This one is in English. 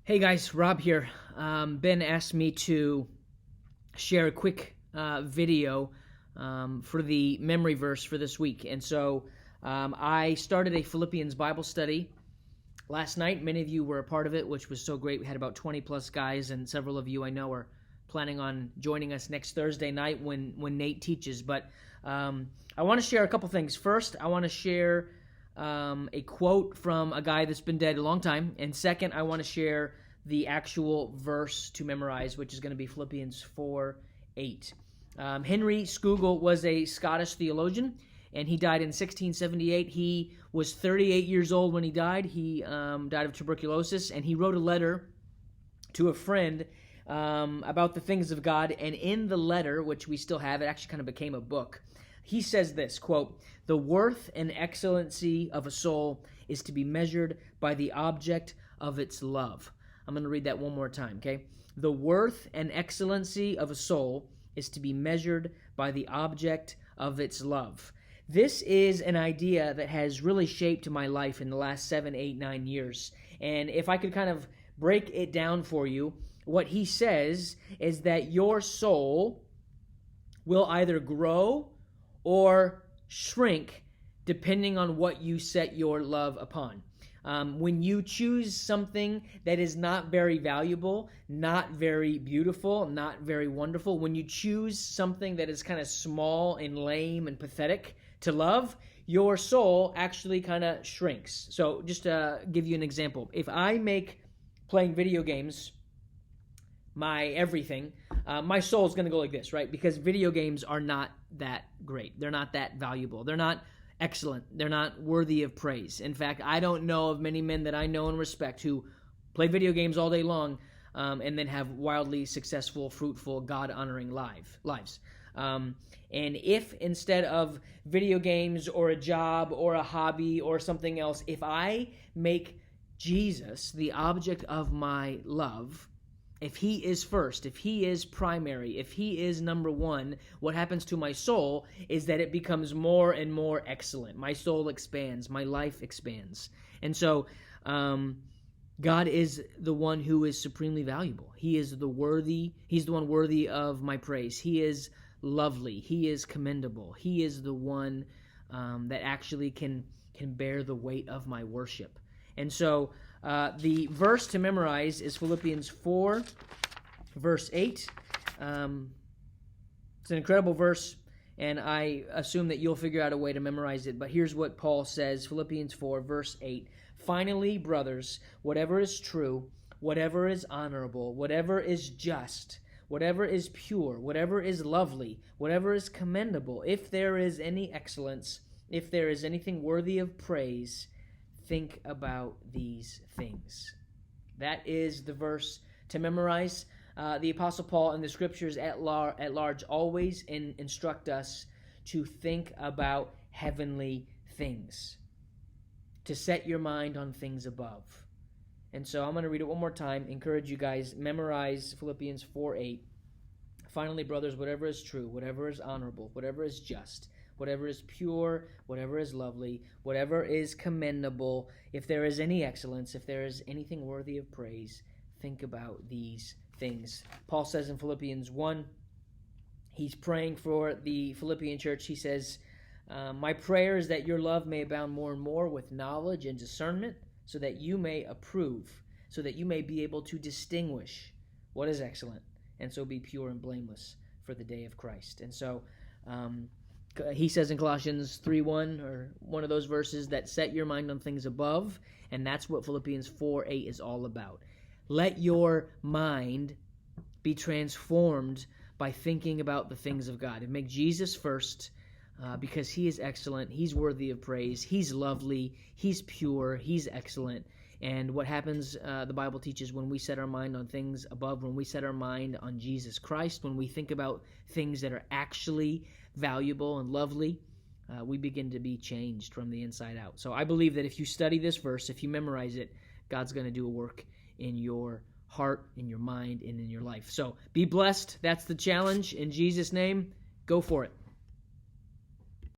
Hey guys, Rob here. Ben asked me to share a quick video for the memory verse for this week. And so I started a Philippians Bible study last night. Many of you were a part of it, which was so great. We had about 20 plus guys, and several of you I know are planning on joining us next Thursday night when Nate teaches. But I want to share a couple things. First, I want to share a quote from a guy that's been dead a long time. And second, I want to share the actual verse to memorize, which is going to be Philippians 4:8. Henry Scougal was a Scottish theologian, and he died in 1678. He was 38 years old when he died. He died of tuberculosis, and he wrote a letter to a friend about the things of God. And in the letter, which we still have, it actually kind of became a book. He says this, quote, "The worth and excellency of a soul is to be measured by the object of its love." I'm going to read that one more time, okay? "The worth and excellency of a soul is to be measured by the object of its love." This is an idea that has really shaped my life in the last 7, 8, 9 years. And if I could kind of break it down for you, what he says is that your soul will either grow or shrink depending on what you set your love upon. When you choose something that is not very valuable, not very beautiful, not very wonderful, when you choose something that is kind of small and lame and pathetic to love, your soul actually kind of shrinks. So just to give you an example, if I make playing video games my everything, my soul is going to go like this, right? Because video games are not that great. They're not that valuable. They're not excellent. They're not worthy of praise. In fact, I don't know of many men that I know and respect who play video games all day long and then have wildly successful, fruitful, God-honoring lives. And if instead of video games or a job or a hobby or something else, if I make Jesus the object of my love, if he is first, if he is primary, if he is number one, what happens to my soul is that it becomes more and more excellent. My soul expands. My life expands. And so God is the one who is supremely valuable. He's the one worthy of my praise. He is lovely. He is commendable. He is the one that actually can bear the weight of my worship. And so the verse to memorize is Philippians 4, verse 8. It's an incredible verse, and I assume that you'll figure out a way to memorize it. But here's what Paul says, Philippians 4, verse 8. "Finally, brothers, whatever is true, whatever is honorable, whatever is just, whatever is pure, whatever is lovely, whatever is commendable, if there is any excellence, if there is anything worthy of praise, think about these things." That is the verse to memorize. The Apostle Paul and the Scriptures at large always instruct us to think about heavenly things, to set your mind on things above. And so I'm going to read it one more time. Encourage you guys, memorize Philippians 4:8. "Finally, brothers, whatever is true, whatever is honorable, whatever is just, whatever is pure, whatever is lovely, whatever is commendable, if there is any excellence, if there is anything worthy of praise, think about these things." Paul says in Philippians 1, he's praying for the Philippian church. He says, "My prayer is that your love may abound more and more with knowledge and discernment, so that you may approve, so that you may be able to distinguish what is excellent, and so be pure and blameless for the day of Christ." And so he says in Colossians 3:1, or one of those verses, that set your mind on things above, and that's what Philippians 4:8 is all about. Let your mind be transformed by thinking about the things of God, and make Jesus first, because he is excellent, he's worthy of praise, he's lovely, he's pure, he's excellent. And what happens, the Bible teaches, when we set our mind on things above, when we set our mind on Jesus Christ, when we think about things that are actually valuable and lovely, we begin to be changed from the inside out. So I believe that if you study this verse, if you memorize it, God's going to do a work in your heart, in your mind, and in your life. So be blessed. That's the challenge. In Jesus' name, go for it.